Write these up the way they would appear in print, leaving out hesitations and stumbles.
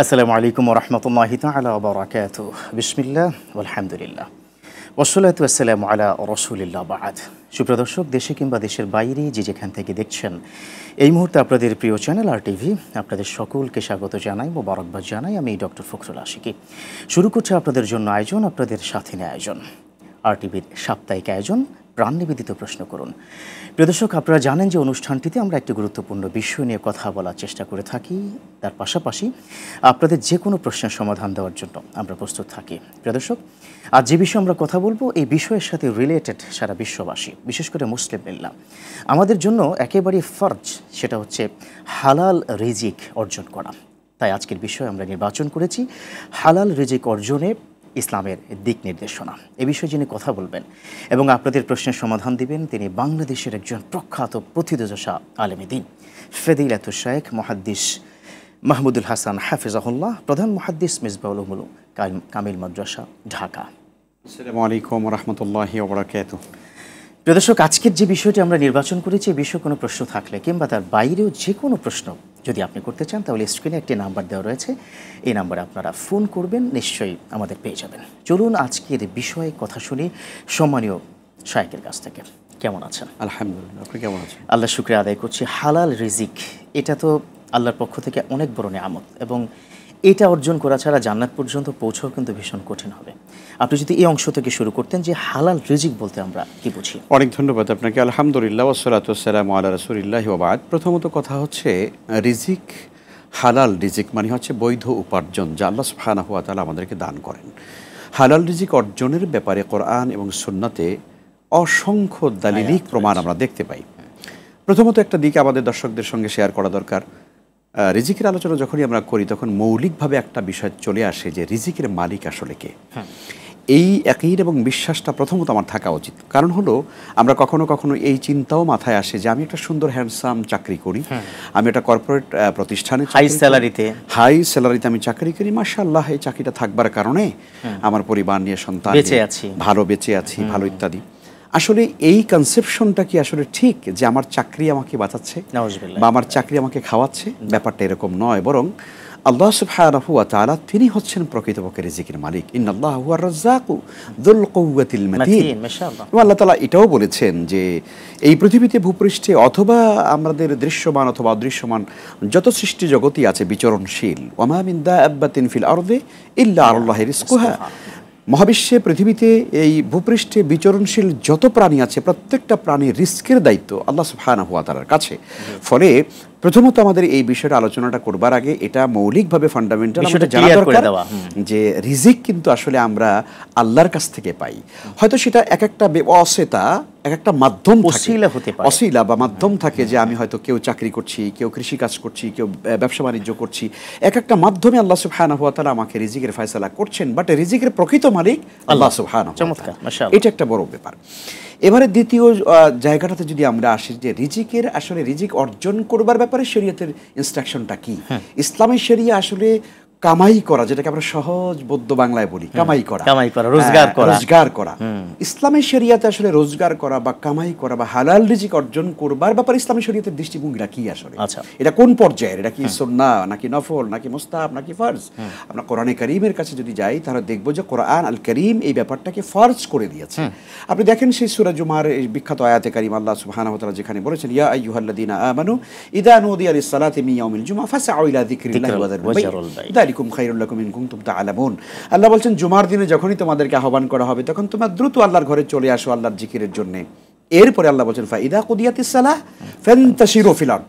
আসসালামু আলাইকুম ওয়া রাহমাতুল্লাহি তাআলা ওয়া বারাকাতুহু। বিসমিল্লাহ ওয়ালহামদুলিল্লাহ ওয়াসসালাতু ওয়াসসালামু আলা রাসূলিল্লাহ বা'দ। সুপ্রিয় দর্শক, দেশে কিংবা দেশের বাইরে যে যেখান থেকে দেখছেন এই মুহূর্তে আপনাদের প্রিয় চ্যানেল আর টিভি, আপনাদের সকলকে স্বাগত জানাই, মোবারকবাদ জানাই। আমি ডক্টর ফখরুল আশিকি। শুরু করছি আপনাদের জন্য আয়োজন, আপনাদের সাথে নিয়ে আয়োজন, আর টিভির সাপ্তাহিক আয়োজন প্রাণ নিবেদিত প্রশ্ন করুন। প্রিয় দর্শক, আপনারা জানেন যে অনুষ্ঠানটিতে আমরা একটি গুরুত্বপূর্ণ বিষয় নিয়ে কথা বলার চেষ্টা করে থাকি। তার পাশাপাশি আপনাদের যে কোনো প্রশ্নের সমাধান দেওয়ার জন্য আমরা প্রস্তুত থাকি। প্রিয় দর্শক, আজ যে বিষয়ে আমরা কথা বলবো এই বিষয়ের সাথে রিলেটেড সারা বিশ্ববাসী, বিশেষ করে মুসলিম মিল্লাহ, আমাদের জন্য একেবারেই ফরজ, সেটা হচ্ছে হালাল রিজিক অর্জন করা। তাই আজকের বিষয় আমরা নির্বাচন করেছি হালাল রিজিক অর্জনে ইসলামের দিক নির্দেশনা। এ বিষয়ে যিনি কথা বলবেন এবং আপনাদের প্রশ্নের সমাধান দিবেন, তিনি বাংলাদেশের একজন প্রখ্যাত প্রথিতযশা আলেমে দ্বীন, ফজিলাতুশ শাইখ মুহাদ্দিস মাহমুদুল হাসান হাফিজাহুল্লাহ, প্রধান মুহাদ্দিস মিসবাহুল উলুম কামিল মাদ্রাসা, ঢাকা। আসসালামু আলাইকুম ওয়া রাহমাতুল্লাহি ওয়া বারাকাতুহু। প্রিয় দর্শক, আজকের যে বিষয়টি আমরা নির্বাচন করেছি, এই বিষয়ে কোনো প্রশ্ন থাকলে কিংবা তার বাইরেও যে কোনো প্রশ্ন যদি আপনি করতে চান, তাহলে স্ক্রিনে একটি নাম্বার দেওয়া রয়েছে, এই নাম্বারে আপনারা ফোন করবেন, নিশ্চয়ই আমাদের পেয়ে যাবেন। চলুন আজকের বিষয়ে কথা শুনি সম্মানীয় শাইখের কাছ থেকে। কেমন আছেন? আলহামদুলিল্লাহ, আপনি কেমন আছেন? আল্লাহ শুকরিয়া আদায় করছি। হালাল রিজিক, এটা তো আল্লাহর পক্ষ থেকে অনেক বড় নিয়ামত, এবং এটা অর্জন করা ছাড়া জান্নাত পর্যন্ত পৌঁছাও কিন্তু ভীষণ কঠিন হবে। আপনি যদি এই অংশ থেকে শুরু করতেন যে হালাল রিজিক বলতে আমরা কি বুঝি? অনেক ধন্যবাদ আপনাকে। আলহামদুলিল্লাহ ওয়াসসালাতু ওয়াসসালামু আলা রাসূলিল্লাহি ওয়া বা'দ। প্রথমত কথা হচ্ছে রিজিক, হালাল রিজিক মানে হচ্ছে বৈধ উপার্জন যা আল্লাহ সুবহানাহু ওয়া তাআলা আমাদেরকে দান করেন। হালাল রিজিক অর্জনের ব্যাপারে কোরআন এবং সুন্নাতে অসংখ্য দালিলিক প্রমাণ আমরা দেখতে পাই। প্রথমত একটা দিক আমাদের দর্শকদের সঙ্গে শেয়ার করা দরকার। রিজিকের আলোচনা যখনই আমরা করি তখন মৌলিকভাবে একটা বিষয় চলে আসে যে রিজিকের মালিক আসলে কে। এই একই এবং বিশ্বাসটা প্রথমত আমার থাকা উচিত। কারণ হলো আমরা কখনো কখনো এই চিন্তাও মাথায় আসে যে আমি একটা সুন্দর হ্যান্ডসাম চাকরি করি, আমি একটা কর্পোরেট প্রতিষ্ঠানে হাই স্যালারিতে আমি চাকরি করি, মাশাআল্লাহ এই চাকরিটা থাকবার কারণে আমার পরিবার নিয়ে সন্তান বেঁচে আছি, ভালো ইত্যাদি। আসলে এই কনসেপশনটা কি আসলে ঠিক যে আমার চাকরি আমাকে বাঁচাচ্ছে বা আমার চাকরি আমাকে খাওয়াচ্ছে? ব্যাপারটা এরকম নয়, বরং আল্লাহ সুবহানাহু ওয়া তাআলা তিনি হচ্ছেন প্রকৃতপক্ষে রিজিকের মালিক। ইন্নাল্লাহা হুয়ার রাজ্জাকু যুল কুওয়াতিল মাতিন। আল্লাহ তাআলা এটাও বলেছেন যে এই পৃথিবীতে ভূপৃষ্ঠে অথবা আমাদের দৃশ্যমান অথবা অদৃশ্যমান যত সৃষ্টি জগতই আছে বিচরণশীল, ওয়া মা মিন দাব্বাতিন ফিল আরদি ইল্লা আলাল্লাহি রিজকুহা, মহাবিশ্বে পৃথিবীতে এই ভূপৃষ্ঠে বিচরণশীল যত প্রাণী আছে প্রত্যেকটা প্রাণীর রিস্কের দায়িত্ব আল্লাহ সুবহানাহু ওয়া তাআলার কাছে। ফলে প্রথমত আমাদের এই বিষয়টা আলোচনাটা করবার আগে এটা মৌলিকভাবে ফান্ডামেন্টাল আমাদের জানা দরকার যে রিজিক কিন্তু আসলে আমরা আল্লাহর কাছ থেকে পাই। হয়তো সেটা এক একটা ওয়াসিতা, এক একটা মাধ্যম ওসিলা বা মাধ্যম থাকে, যে আমি হয়তো কেউ চাকরি করছি, কেউ কৃষি কাজ করছি, কেউ ব্যবসা বাণিজ্য করছি, এক একটা মাধ্যমে আল্লাহ সুবহানাহু ওয়া তাআলা আমাকে রিজিকের ফয়সালা করছেন, বাট রিজিকের প্রকৃত মালিক আল্লাহ সুবহানাহু ওয়া তাআলা। এটা একটা বড় ব্যাপার। এবারে দ্বিতীয় জায়গাটাতে যদি আমরা আসি যে রিজিকের আসলে রিজিক অর্জন করবার ব্যাপারে শরীয়তের ইনস্ট্রাকশনটা কি। ইসলামের শরিয়া আসলে কামাই করা, যেটাকে আমরা সহজ বৌদ্ধ বাংলায় বলি কামাই করা, রোজগার করা। ইসলামের শরিয়াতে আসলে রোজগার করা বা কামাই করা বা হালাল রিজিক অর্জন করবার ব্যাপারে ইসলামের শরিয়তের দৃষ্টিভঙ্গিটা কি আসলে? এটা কোন পর্যায়ের? এটা কি সুন্নাহ নাকি নফল নাকি মুস্তাহাব নাকি ফরজ? আমরা কোরআনে কারীমের কাছে যদি যাই তাহলে দেখব যে কোরআন আল কারীম এই ব্যাপারটাকে ফরজ করে দিয়েছে। আপনি দেখেন সেই সূরা জুমার এই বিখ্যাত আয়াতে কারীম আল্লাহ সুবহানাহু ওয়া তাআলা যেখানে বলেছেন ইয়া আইয়ুহাল্লাযীনা আমানু ইযা নুদিয়া লিস-সালাতি মিন ইয়াউমিল জুমআহ ফাসআউ ইলা যিকরিল্লাহি ওয়া যারুল বাই'a খায়রুল লাকুম ইন কুনতুম তা'লামুন। আল্লাহ বলছেন জুমার দিনে যখনই তোমাদেরকে আহ্বান করা হবে তখন তোমরা দ্রুত আল্লাহর ঘরে চলে আসো আল্লাহর জিকিরের জন্য। এরপরে আল্লাহ বলছেন ফাইদা কুদিয়াতিস সালাহ ফান্তাশিরু ফিল আরদ।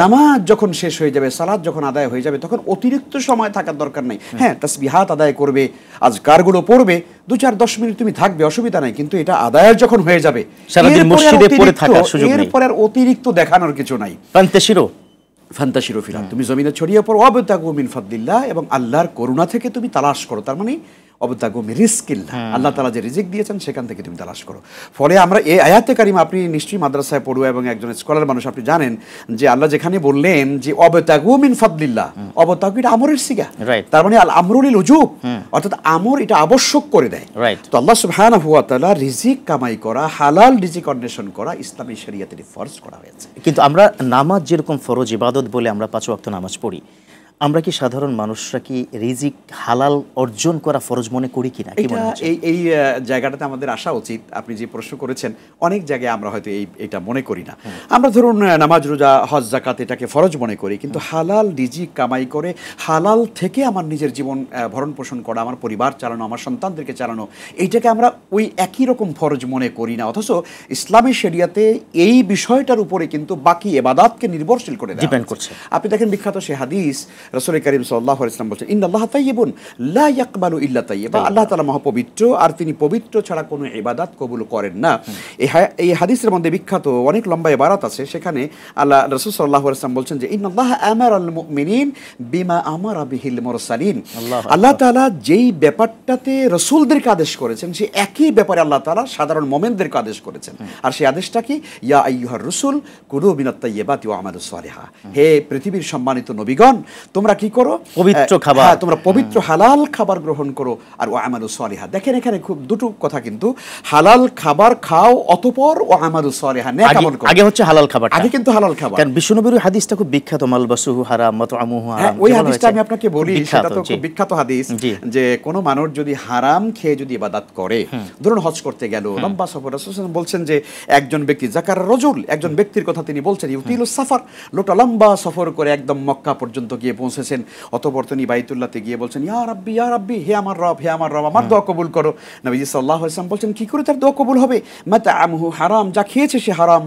নামাজ যখন শেষ হয়ে যাবে, সালাত যখন আদায় হয়ে যাবে, তখন অতিরিক্ত সময় থাকার দরকার নাই। হ্যাঁ, তাসবিহাত আদায় করবে, আজকারগুলো পড়বে, 2-4-10 মিনিট তুমি থাকবে, অসুবিধা নাই, কিন্তু এটা আদায়ের যখন হয়ে যাবে সারাদিন মসজিদে পড়ে থাকার সুযোগ নেই। এরপর আর অতিরিক্ত দেখানোর কিছু নাই। ফান্তাশিরু ফিল আরদ, তুমি জমিনে ছড়িয়ে পড়ো, ওয়াবতাগু মিন ফাদলিল্লাহ, এবং আল্লাহর করুণা থেকে তুমি তালাশ করো। তার মানে ওয়াবতাগু মিন রিজকিল্লাহ, আল্লাহ তাআলা যে রিজিক দিয়েছেন সেখান থেকে তুমি তালাশ করো। ফলে আমরা এই আয়াতে কারিমা, আপনি নিশ্চয়ই মাদ্রাসায় পড়ুয়া এবং একজন স্কলার মানুষ, আপনি জানেন যে আল্লাহ যেখানে বললেন যে ওয়াবতাগু মিন ফাদলিল্লাহ, ওয়াবতাগু এটা আমরের সিগা, তার মানে আল আমরু লিল উজুব, অর্থাৎ আমর এটা আবশ্যক করে দেয়। তো আল্লাহ সুবহানাহু ওয়া তাআলা রিজিক কামাই করা, হালাল রিজিক অন্বেষণ করা ইসলামী শরীয়তে ফরজ করা হয়েছে। কিন্তু আমরা নামাজ যেরকম ফরজ ইবাদত বলে আমরা 5 ওয়াক্ত নামাজ পড়ি, আমরা কি সাধারণ মানুষরা কি রিজিক হালাল অর্জন করা ফরজ মনে করি কিনা, কি মনে হচ্ছে? এই জায়গাটাতে আমাদের আসা উচিত। আপনি যে প্রশ্ন করেছেন, অনেক জায়গায় আমরা হয়তো এটা মনে করি না। আমরা ধরুন নামাজ, রোজা, হজ, যাকাত এটাকে ফরজ মনে করি, কিন্তু হালাল রিজিক কামাই করে হালাল থেকে আমার নিজের জীবন ভরণ পোষণ করা, আমার পরিবার চালানো, আমার সন্তানদেরকে চালানো, এইটাকে আমরা ওই একই রকম ফরজ মনে করি না। অথচ ইসলামী শরিয়াতে এই বিষয়টার উপরে কিন্তু বাকি ইবাদতকে নির্ভরশীল করে ডিপেন্ড করছে। আপনি দেখেন বিখ্যাত সে হাদিস, রাসূল করিম সাল্লাল্লাহু আলাইহি ওয়াসাল্লাম বলেছেন, ইন্নাল্লাহা তাইয়্যিবুন লা ইয়াকবালু ইল্লা তাইয়্যিবা। আল্লাহ তাআলা মহাপবিত্র, আর তিনি পবিত্র ছাড়া কোনো ইবাদত কবুল করেন না। এই হাদিসের মধ্যে বিখ্যাত অনেক লম্বা ইবারত আছে। সেখানে আল্লাহ রাসূল সাল্লাল্লাহু আলাইহি ওয়াসাল্লাম বলছেন যে ইন্নাল্লাহা আমারাল মুমিনিন বিমা আমারা বিহিল মুরসালিন। আল্লাহ তাআলা যেই ব্যাপারটাতে রাসূলদেরকে আদেশ করেছেন, সেই একই ব্যাপারে আল্লাহ তাআলা সাধারণ মুমিনদেরকে আদেশ করেছেন। আর সেই আদেশটা কি? ইয়া আইয়ুহার রাসূল কুলু মিনাত তাইয়্যিবাতি ওয়া আমালুস সালিহা। হে পৃথিবীর সম্মানিত নবীগণ, তোমরা কি করো? পবিত্র খাবার, তোমরা পবিত্র হালাল খাবার গ্রহণ করো, আর ওয়া আমালুস সালিহা। দেখেন এখানে খুব দুটো কথা, কিন্তু হালাল খাবার খাও, অতঃপর ওয়া আমালুস সালিহা, নেক আমল করো। আগে হচ্ছে হালাল খাবার, আগে কিন্তু হালাল খাবার। কারণ বিশ্বনবীর হাদিসটা খুব বিখ্যাত, মালবাসুহু হারাম মাতআমুহু হারাম। ওই হাদিসটা আমি আপনাকে বলি, সেটা তো খুব বিখ্যাত হাদিস, যে কোন মানুষ যদি হারাম খেয়ে যদি ইবাদত করে, ধরুন হজ করতে গেল, লম্বা সফর, রাসূল বলছেন যে একজন ব্যক্তি, যাকার রাজুল, একজন ব্যক্তির কথা তিনি বলছেন, ইউতিলুস সাফার, লোকটা লম্বা সফর করে একদম মক্কা পর্যন্ত গিয়ে পৌঁছেছেন, অতঃপর তিনি বাইতুল্লাহতে গিয়ে বলছেন, ইয়া রাব্বি ইয়া রাব্বি, হে আমার রব, হে আমার রব, আমার দোয়া কবুল করো। নবীজি সাল্লাল্লাহু আলাইহি ওয়াসাল্লাম বলছেন, কি করে তার দোয়া কবুল হবে? মাতআমুহু হারাম, যা খেয়েছে সে হারাম,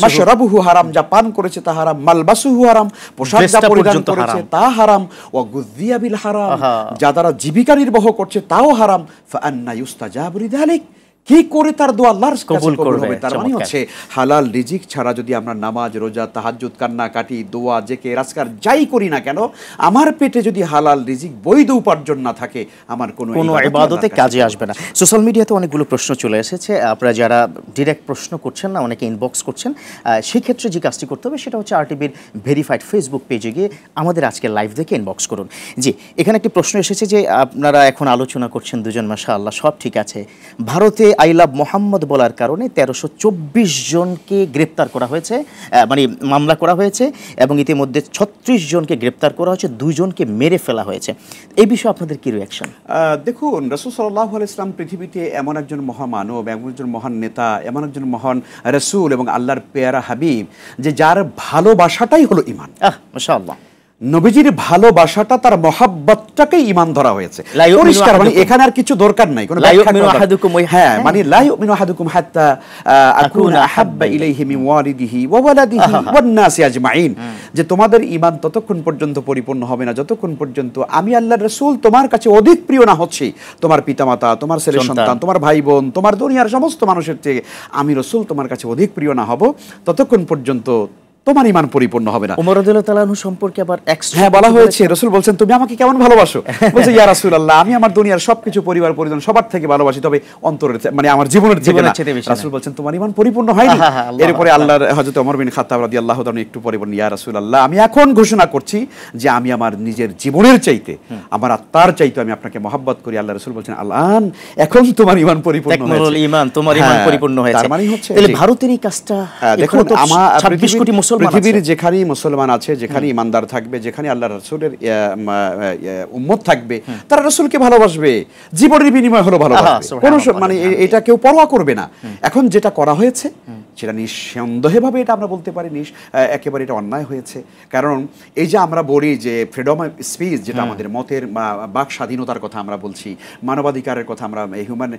মাশরাবুহু হারাম, যা পান করেছে তা হারাম, মালবাসুহু হারাম, পোশাক যা পরিধান করেছে তা হারাম, ওয়া গুযিয়া বিল হারাম, যা দ্বারা জীবিকা নির্বাহ করছে তাও হারাম। ফাআন্না ইউস্তাজাবু লিযালিক, কি করে তার দোয়া আল্লাহর কাছে কবুল হবে? তার মানে হচ্ছে হালাল রিজিক ছাড়া যদি আমরা নামাজ, রোজা, তাহাজ্জুদ, কান্নাকাটি, দোয়া, জেকে, রাজকার যাই করি না কেন, আমার পেটে যদি হালাল রিজিক, বৈধ উপার্জন না থাকে, আমার কোনো ইবাদতে কাজে আসবে না। সোশ্যাল মিডিয়াতে অনেকগুলো প্রশ্ন চলে এসেছে। আপনারা যারা ডিরেক্ট প্রশ্ন করছেন না, অনেকে ইনবক্স করছেন, সেই ক্ষেত্রে যে কাজটি করতে হবে সেটা হচ্ছে আরটিভির ভেরিফাইড ফেসবুক পেজে গিয়ে আমাদের আজকের লাইভ দেখে ইনবক্স করুন। জি, এখানে একটি প্রশ্ন এসেছে যে আপনারা এখন আলোচনা করছেন দুজন, মাশাআল্লাহ সব ঠিক আছে, ভারতে আই লাভ মোহাম্মদ বলার কারণে 1324 জনকে গ্রেপ্তার করা হয়েছে, মানে মামলা করা হয়েছে, এবং ইতিমধ্যে 36 জনকে গ্রেপ্তার করা হয়েছে, 2 জনকে মেরে ফেলা হয়েছে। এই বিষয়ে আপনাদের কি রিঅ্যাকশন? দেখুন, রাসূল সাল্লাল্লাহু আলাইহি ওয়াসাল্লাম পৃথিবীতে এমন একজন মহামানব, এমন একজন মহান নেতা, এমন একজন মহান রাসূল এবং আল্লাহর পেয়ারা হাবিব, যে যার ভালোবাসাটাই হলো ঈমান। মাশাআল্লাহ, নবীজির ভালোবাসাটা, তার মহাব্বতটাকে ঈমান ধরা হয়েছে পরিষ্কার। মানে এখানে আর কিছু দরকার নাই, কোনো ব্যাখ্যা করার। হ্যাঁ, মানে লা ইউমিনু আহাদুকুম হাত্তা আকুনা আহাব্বা ইলাইহি মিন ওয়ালিদিহি ওয়া ওয়ালাদিহি ওয়ান নাসি আজমাইন, যে তোমাদের ঈমান ততক্ষণ পর্যন্ত পরিপূর্ণ হবে না যতক্ষণ পর্যন্ত আমি আল্লাহর রাসূল তোমার কাছে অধিক প্রিয় না হচ্ছি, তোমার পিতামাতা, তোমার ছেলে সন্তান, তোমার ভাই বোন, তোমার দুনিয়ার সমস্ত মানুষের থেকে আমি রাসূল তোমার কাছে অধিক প্রিয় না হব, ততক্ষণ পর্যন্ত তোমার ঈমান পরিপূর্ণ হবে না। ওমর রাদিয়াল্লাহু তাআলা আনহু সম্পর্কে আবার হ্যাঁ বলা হয়েছে, রাসূল বলছেন, তুমি আমাকে কেমন ভালোবাসো? বলছে, ইয়া রাসূলুল্লাহ, আমি আমার দুনিয়ার সবকিছু, পরিবার পরিজন সবার থেকে ভালোবাসি, তবে অন্তরের, মানে আমার জীবনের থেকে না। রাসূল বলছেন, তোমার ঈমান পরিপূর্ণ হয়নি। এরপরে আল্লাহর হযরত ওমর বিন খাত্তাব রাদিয়াল্লাহু তাআলা একটু পরে বলেন, ইয়া রাসূলুল্লাহ, আমি এখন ঘোষণা করছি যে আমি আমার নিজের জীবনের চাইতে, আমার আত্মার চাইতে আমি আপনাকে মহব্বত করি। আল্লাহ রাসূল বলছেন, আল্লাহ, এখন তোমার ঈমান পরিপূর্ণ হয়েছে। ঈমান, তোমার ঈমান পরিপূর্ণ হয়েছে। তার মানে হচ্ছে তাহলে ভারতের এই কাজটা, দেখুন, আমার 26 কোটি মুসলমান আছে, পৃথিবীর যেখানে মুসলমান আছে, যেখানে ইমানদার থাকবে, যেখানে আল্লাহর রাসূলের উম্মত থাকবে, তারা রাসূলকে ভালোবাসবে, জীবনের বিনিময় হলো ভালোবাসবে, কোনো মানে এটা কেউ পরোয়া করবে না। এখন যেটা করা হয়েছে সেটা নিঃসন্দেহভাবে এটা আমরা বলতে পারি একেবারে এটা অন্যায় হয়েছে। কারণ এই যে আমরা বলি যে ফ্রিডম অফ স্পিচ, যেটা আমাদের মতের বাক স্বাধীনতার কথা আমরা বলছি, মানবাধিকারের কথা আমরা, হিউম্যান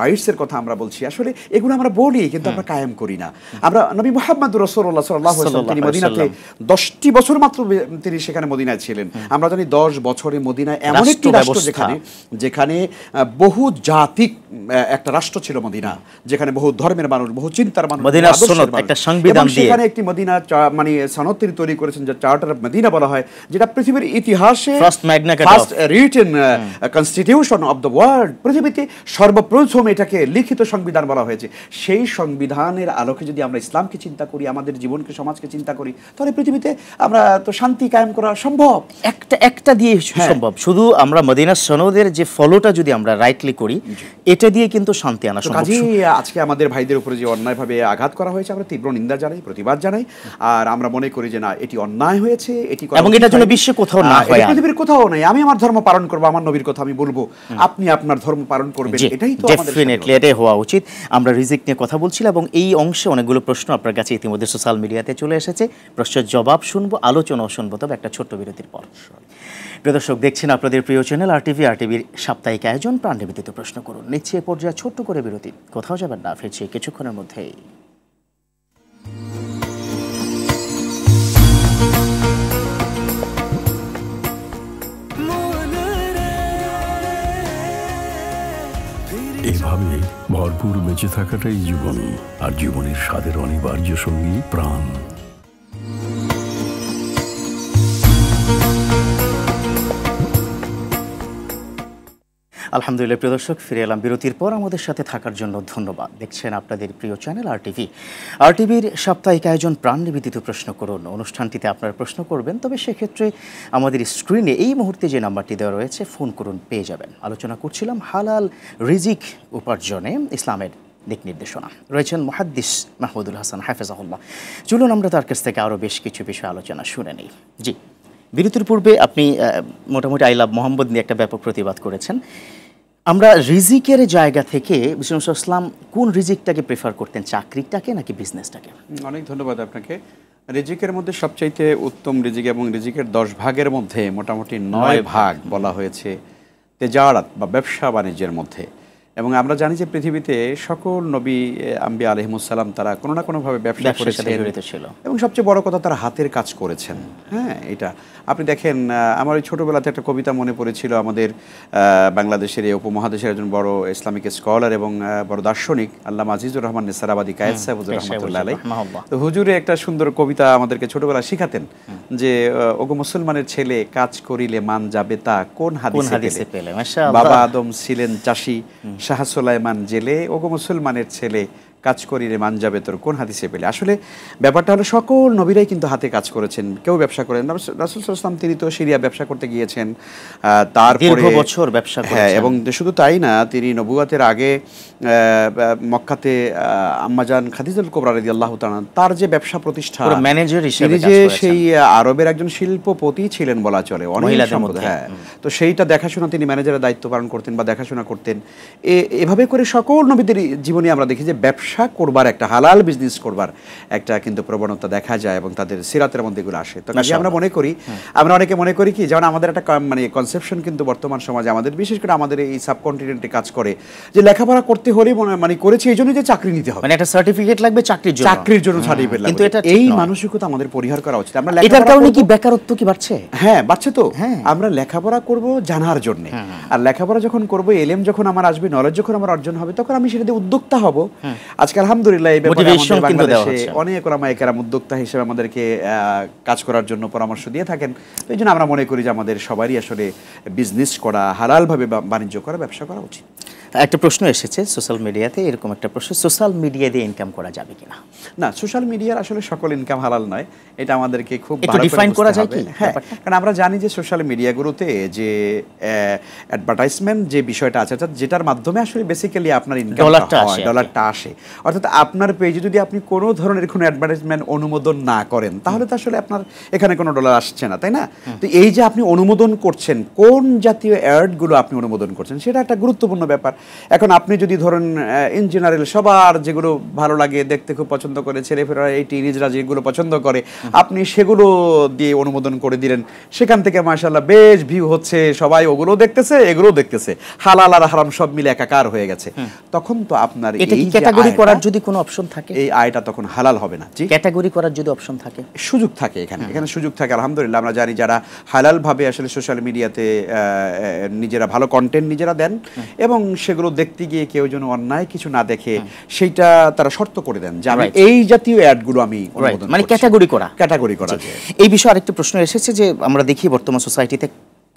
রাইটসের কথা আমরা বলছি, আসলে এগুলো আমরা বলি কিন্তু আমরা কায়েম করি না। আমরা নবী মুহাম্মদুর রাসূলুল্লাহ সাল্লাল্লাহু আলাইহি ওয়াসাল্লাম, তিনি মদিনাতে 10টি বছর মাত্র তিনি সেখানে মদিনায় ছিলেন। আমরা জানি 10 বছরে মদিনায় এমন একটি রাষ্ট্র যেখানে বহু জাতিক একটা রাষ্ট্র ছিল মদিনা, যেখানে বহু ধর্মের মানুষ, বহু চিন্তার মানুষ, একটা সংবিধান দিয়ে সেখানে একটি মদিনা মানে সনদ তিনি তৈরি করেছেন, যা চার্টার অফ মদিনা বলা হয়, যেটা পৃথিবীর ইতিহাসে first written constitution of the world, পৃথিবীতে সর্বপ্রথম এটাকে লিখিত সংবিধান বলা হয়েছে। সেই সংবিধানের আলোকে যদি আমরা ইসলামকে চিন্তা করি, আমাদের জীবনকে, সমাজকে চিন্তা করি, তাহলে পৃথিবীতে আমরা তো শান্তি কায়েম করা সম্ভব। একটা দিয়ে সম্ভব, শুধু আমরা মদিনা সনদের যে ফলোটা যদি আমরা রাইটলি করি, এটা দিয়ে কিন্তু শান্তি আনা সম্ভব। আজকে আমাদের ভাইদের উপরে যে অন্যায়ভাবে আঘাত করা হয়েছে আমরা তীব্র নিন্দা জানাই, প্রতিবাদ জানাই। আর আমরা মনে করি যে না, এটি অন্যায় হয়েছে, এটি এবং এটার জন্য বিশ্বে কোথাও না হয়, পৃথিবীর কোথাও নাই। আমি আমার ধর্ম পালন করব, আমার নবীর কথা আমি বলবো, আপনি আপনার ধর্ম পালন করবেন, এটাই তো আমাদের ডেফিনেটলি এটাই হওয়া উচিত। আমরা রিজিক নিয়ে কথা বলছিলাম এবং এই অংশে অনেকগুলো প্রশ্ন আপনার কাছে ইতিমধ্যে সোশ্যাল মিডিয়াতে চলে এসেছে। প্রশ্নের জবাব শুনবো, আলোচনাও শুনবো, তবে একটা ছোট্ট বিরতির পর। প্রিয় দর্শক, দেখছেন আপনাদের প্রিয় চ্যানেল আরটিভির সাপ্তাহিক আয়োজন প্রাণ নিবেদিত প্রশ্ন করুন। নিচ্ছে এ পর্যায়ে ছোট্ট করে বিরতি, কোথাও যাবেন না, ফিরছি কিছুক্ষণের মধ্যেই। এভাবে ভরপুর বেঁচে থাকাটাই জীবন, আর জীবনের স্বাদের অনিবার্য সঙ্গী প্রাণ। আলহামদুলিল্লাহ প্রিয় দর্শক, ফিরে এলাম বিরতির পর। আমাদের সাথে থাকার জন্য ধন্যবাদ। দেখছেন আপনাদের প্রিয় চ্যানেল আরটিভির সাপ্তাহিক আয়োজন প্রাণ নিবেদিত প্রশ্ন করুন। অনুষ্ঠানটিতে আপনারা প্রশ্ন করবেন, তবে সেক্ষেত্রে আমাদের স্ক্রিনে এই মুহূর্তে যে নাম্বারটি দেওয়া রয়েছে ফোন করুন, পেয়ে যাবেন। আলোচনা করছিলাম হালাল রিজিক উপার্জনে ইসলামের দিক নির্দেশনা। রয়েছেন মুহাদ্দিস মাহমুদুল হাসান হাফেজাহুল্লাহ। চলুন আমরা তার কাছ থেকে আরও বেশ কিছু বিষয় আলোচনা শুনে নিই। জি, বিরতির পূর্বে আপনি মোটামুটি আই লাভ মোহাম্মদ নিয়ে একটা ব্যাপক প্রতিবাদ করেছেন। আমরা রিজিকের জায়গা থেকে বিশ্বনবী ইসলাম কোন রিজিকটাকে প্রেফার করতেন, চাকরিটাকে নাকি বিজনেসটাকে? অনেক ধন্যবাদ আপনাকে। রিজিকের মধ্যে সবচাইতে উত্তম রিজিক এবং রিজিকের 10 ভাগের মধ্যে মোটামুটি 9 ভাগ বলা হয়েছে তেজারাত বা ব্যবসা বাণিজ্যের মধ্যে। এবং আমরা জানি যে পৃথিবীতে সকল নবী আম্বিয়া আলাইহিমুসসালাম তারা কোনো না কোনোভাবে ব্যবসা করেছেন এবং সবচেয়ে বড় কথা তারা হাতের কাজ করেছেন। হ্যাঁ, এটা আপনি দেখেন, আমার ওই ছোটোবেলাতে একটা কবিতা মনে পড়েছিল। আমাদের বাংলাদেশের এই উপমহাদেশের একজন বড় ইসলামিক স্কলার এবং বড় দার্শনিক আল্লামা আজিজুর রহমান নেসারাবাদী কায়েদ সাহেব হুজুর রহমাতুল্লাহ আলাইহি, তো হুজুরে একটা সুন্দর কবিতা আমাদেরকে ছোটবেলা শিখাতেন যে ওগো মুসলমানের ছেলে, কাজ করিলে মান যাবে তা কোন হাদিসে পেলে। বাবা আদম ছিলেন চাষি, শাহ সুলাইমান জেলে, ওগো মুসলমানের ছেলে, কাজ করিলে মান যাবে তোর কোন হাদিসে পেলে। আসলে ব্যাপারটা হলো সকল নবীরাই কিন্তু হাতে কাজ করেছেন, কেউ ব্যবসা করেন। রাসূল সাল্লাল্লাহু আলাইহি ওয়াসাল্লাম তিনি তো সিরিয়া ব্যবসা করতে গিয়েছেন, তারপরে দীর্ঘ বছর ব্যবসা করেছেন। এবং শুধু তাই না, তিনি নবুয়াতের আগে মক্কাতে আম্মাজান খাদিজাতুল কুবরা রাদিয়াল্লাহু তাআলা তার যে ব্যবসা প্রতিষ্ঠান, ম্যানেজার হিসেবে তিনি যে সেই আরবের একজন শিল্পপতি ছিলেন বলা চলে, অনেক সম্পদ। হ্যাঁ, তো সেইটা দেখাশোনা তিনি ম্যানেজারের দায়িত্ব পালন করতেন বা দেখাশোনা করতেন। এভাবে করে সকল নবীদের জীবনে আমরা দেখি যে ব্যবসা করবার, একটা হালাল বিজনেস করবার একটা কিন্তু প্রবণতা দেখা যায় এবং তাদের সিরাতের মধ্যে এগুলো আসে। তো আমরা মনে করি, আমরা অনেকে মনে করি কি, যেমন আমাদের একটা মানে কনসেপশন কিন্তু বর্তমান সমাজে আমাদের, বিশেষ করে আমাদের এই সাবকন্টিনেন্টে কাজ করে, যে লেখাপড়া করতে হলে মানে করেছি এই জন্য যে চাকরি নিতে হবে, মানে একটা সার্টিফিকেট লাগবে চাকরির জন্য সার্টিফিকেট লাগবে। কিন্তু এই মানসিকতা আমাদের পরিহার করা উচিত। আমরা এটার কারণে কি বেকারত্ব কি বাড়ছে? হ্যাঁ, বাড়ছে তো। আমরা লেখাপড়া করব জানার জন্য, আর লেখাপড়া যখন করব, এলএম যখন আমার আসবে, নলেজ যখন আমার অর্জন হবে, তখন আমি সেটাতে উদ্যোক্তা হব। আজকে আলহামদুলিল্লাহ এই ব্যাপারে আমাদের বাংলাদেশে অনেক ওলামায়ে কেরাম উদ্যোক্তা হিসেবে আমাদেরকে কাজ করার জন্য পরামর্শ দিয়ে থাকেন। তো এই জন্য আমরা মনে করি যে আমাদের সবারই আসলে বিজনেস করা, হালালভাবে বাণিজ্য করা, ব্যবসা করা উচিত। একটা প্রশ্ন এসেছে সোশ্যাল মিডিয়াতে, এরকম একটা প্রশ্ন, সোশ্যাল মিডিয়া দিয়ে ইনকাম করা যাবে কিনা? না, সোশ্যাল মিডিয়ার আসলে সকল ইনকাম হালাল নয়, এটা আমাদেরকে খুব ভালো করে ডিফাইন করা যায় কি? হ্যাঁ, কারণ আমরা জানি যে সোশ্যাল মিডিয়াগুলোতে যে অ্যাডভার্টাইজমেন্ট যে বিষয়টা আছে, যেটার মাধ্যমে আসলে বেসিক্যালি আপনার ইনকাম ডলারটা আসে, অর্থাৎ আপনার পেজে যদি আপনি কোনো ধরনের কোনো অ্যাডভার্টাইজমেন্ট অনুমোদন না করেন, তাহলে তো আসলে আপনার এখানে কোনো ডলার আসছে না, তাই না? তো এই যে আপনি অনুমোদন করছেন, কোন জাতীয় অ্যাডগুলো আপনি অনুমোদন করছেন, সেটা একটা গুরুত্বপূর্ণ ব্যাপার। এখন আপনি যদি ধরেন ইন জেনারেল সবার যেগুলো ভালো লাগে, দেখতে খুব পছন্দ করে, ছেলেফেরা এই টিনেজরা যেগুলো পছন্দ করে, আপনি সেগুলো দিয়ে অনুমোদন করে দিলেন, সেখান থেকে মাশাআল্লাহ বেশ ভিউ হচ্ছে, সবাই ওগুলো দেখতেছে, এগুলো দেখতেছে, হালাল আর হারাম সব মিলে একাকার হয়ে গেছে। তখন তো আপনার এই ক্যাটাগরি করার যদি কোনো অপশন থাকে, এই আয়টা তখন হালাল হবে না। জি, ক্যাটাগরি করার যদি অপশন থাকে, সুযোগ থাকে, এখানে সুযোগ থাকে। আলহামদুলিল্লাহ আমরা জানি যারা হালালভাবে আসলে সোশ্যাল মিডিয়াতে নিজেরা ভালো কন্টেন্ট নিজেরা দেন এবং সেগুলো দেখতে গিয়ে কেউ যেন অন্যায় কিছু না দেখে, সেইটা তারা শর্ত করে দেন যে আমি এই জাতীয় অ্যাডগুলো আমি অনুমোদন করছি, মানে ক্যাটাগরি করা। এই বিষয়ে আরেকটা প্রশ্ন এসেছে যে আমরা দেখি বর্তমান সোসাইটিতে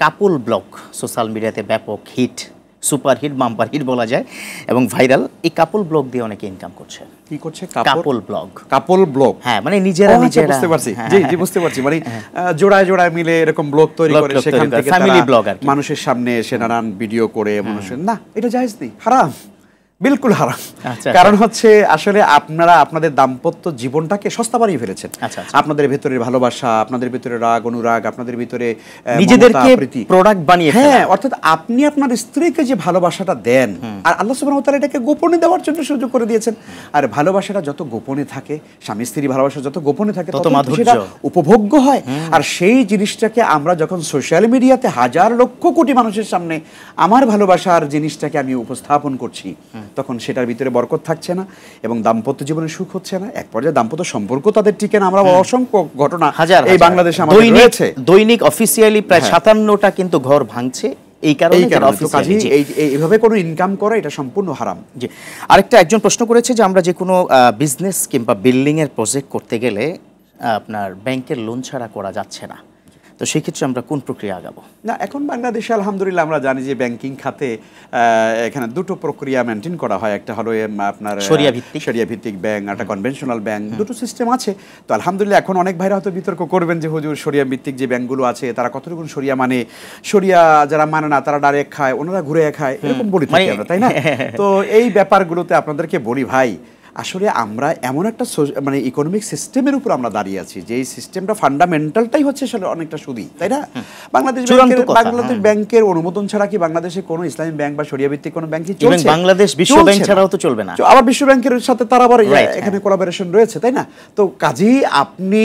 কাপল ব্লগ সোশ্যাল মিডিয়াতে ব্যাপক hit, super hit, bumper hit বলা যায় এবং ভাইরাল। এই কাপল ব্লগ দিয়ে অনেকে ইনকাম করছে। কি করছে? কাপল ব্লগ। হ্যাঁ, মানে নিজেরা বুঝতে পারছি। জি জি, বুঝতে পারছি। মানে জোড়ায় জোড়ায় মিলে এরকম ব্লগ তৈরি করে, সেখান থেকে ফ্যামিলি ব্লগ আর মানুষের সামনে এসে নানান ভিডিও করে মানুষের, না এটা জায়েজ নেই, হারাম। বিলকুল হারাম। আচ্ছা, কারণ হচ্ছে আসলে আপনারা আপনাদের দাম্পত্য জীবনটাকে সস্তা বানিয়ে ফেলেছেন। আচ্ছা, আচ্ছা। আপনাদের ভেতরে ভালোবাসা, আপনাদের ভেতরে রাগ অনুরাগ, আপনাদের ভিতরে নিজেদেরকে মমতা, প্রীতি, প্রোডাক্ট বানিয়ে ফেলা। হ্যাঁ, অর্থাৎ আপনি আপনার স্ত্রীকে যে ভালোবাসাটা দেন, আর আল্লাহ সুবহানাহু ওয়া তাআলা এটাকে গোপনে দেওয়ার জন্য সুযোগ করে দিয়েছেন। আর ভালোবাসাটা যত গোপনে থাকে, স্বামী স্ত্রী ভালোবাসা যত গোপনে থাকে তত তত মাধুর্য। সেটা উপভোগ্য হয়। আর সেই জিনিসটাকে আমরা যখন সোশ্যাল মিডিয়াতে হাজার লক্ষ কোটি মানুষের সামনে আমার ভালোবাসার জিনিসটাকে আমি উপস্থাপন করছি, তখন সেটার ভিতরে বরকত থাকছে না এবং দাম্পত্য জীবনে সুখ হচ্ছে না। এক পর্যায়ে দাম্পত্য সম্পর্ক তাদের টিকে না। আমরা অসংখ্য ঘটনা এই বাংলাদেশে আমাদের রয়েছে। দৈনিক অফিসিয়ালি প্রায় 57টা কিন্তু ঘর ভাঙছে এই কারণে। এইভাবে কোনো ইনকাম করা এটা সম্পূর্ণ হারাম। জি, আরেকটা একজন প্রশ্ন করেছে যে আমরা যে কোনো বিজনেস কিংবা বিল্ডিং এর প্রজেক্ট করতে গেলে আপনার ব্যাংকের লোন ছাড়া করা যাচ্ছে না, তো সেই ক্ষেত্রে আমরা কোন প্রক্রিয়া আগাবো? না, এখন বাংলাদেশে আলহামদুলিল্লাহ আমরা জানি যে ব্যাংকিং খাতে এখানে দুটো প্রক্রিয়া মেনটেন করা হয়। একটা হলো আপনার শরিয়া ভিত্তিক ব্যাংক, একটা কনভেনশনাল ব্যাংক, দুটো সিস্টেম আছে। তো আলহামদুলিল্লাহ এখন অনেক ভাইরা হয়তো বিতর্ক করবেন যে হুজুর শরিয়া ভিত্তিক যে ব্যাংকগুলো আছে তারা কতটুকু শরিয়া মানে, শরিয়া যারা মানে না তারা ডাইরেক্ট খায়, ওনারা ঘুরে খায়, এরকম বলি থাকি আমরা, তাই না? তো এই ব্যাপারগুলোতে আপনাদেরকে বলি ভাই, আসলে আমরা এমন একটা মানে ইকোনমিক সিস্টেমের উপর আমরা দাঁড়িয়ে আছি যে এই সিস্টেমটা ফান্ডামেন্টালটাই হচ্ছে আসলে অনেকটা সুদী, তাই না? বাংলাদেশ ব্যাংকের অনুমোদন ছাড়া কি বাংলাদেশে কোনো ইসলামী ব্যাংক বা শরিয়া ভিত্তিক কোনো ব্যাংকই চলছে? বাংলাদেশ বিশ্ব ব্যাংক ছাড়াও তো চলবে না। আবার বিশ্ব ব্যাংকের সাথে তার আবার এখানে কোলাবোরেশন রয়েছে, তাই না? তো কাজেই আপনি